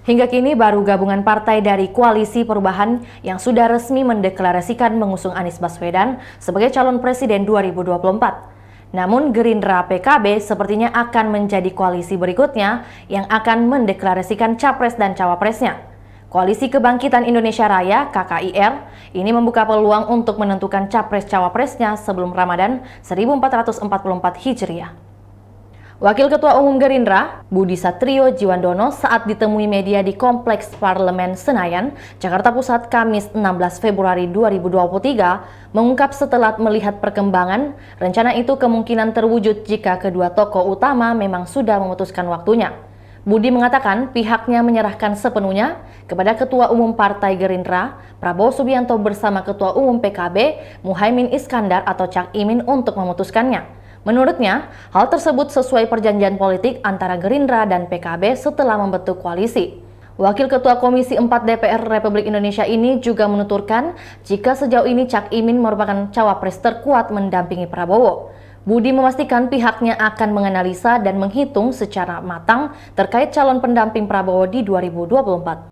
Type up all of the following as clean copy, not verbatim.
Hingga kini baru gabungan partai dari Koalisi Perubahan yang sudah resmi mendeklarasikan mengusung Anies Baswedan sebagai calon presiden 2024. Namun Gerindra PKB sepertinya akan menjadi koalisi berikutnya yang akan mendeklarasikan capres dan cawapresnya. Koalisi Kebangkitan Indonesia Raya (KKIR) ini membuka peluang untuk menentukan capres-cawapresnya sebelum Ramadan 1444 Hijriah. Wakil Ketua Umum Gerindra, Budi Satrio Jiwandono saat ditemui media di Kompleks Parlemen Senayan, Jakarta Pusat, Kamis 16 Februari 2023, mengungkap setelah melihat perkembangan, rencana itu kemungkinan terwujud jika kedua tokoh utama memang sudah memutuskan waktunya. Budi mengatakan pihaknya menyerahkan sepenuhnya kepada Ketua Umum Partai Gerindra, Prabowo Subianto bersama Ketua Umum PKB, Muhaimin Iskandar atau Cak Imin untuk memutuskannya. Menurutnya, hal tersebut sesuai perjanjian politik antara Gerindra dan PKB setelah membentuk koalisi. Wakil Ketua Komisi 4 DPR Republik Indonesia ini juga menuturkan jika sejauh ini Cak Imin merupakan cawapres terkuat mendampingi Prabowo. Budi memastikan pihaknya akan menganalisa dan menghitung secara matang terkait calon pendamping Prabowo di 2024.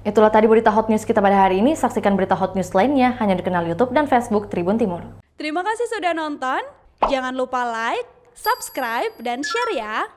Itulah tadi berita hot news kita pada hari ini. Saksikan berita hot news lainnya hanya di kanal YouTube dan Facebook Tribun Timur. Terima kasih sudah nonton. Jangan lupa like, subscribe, dan share ya.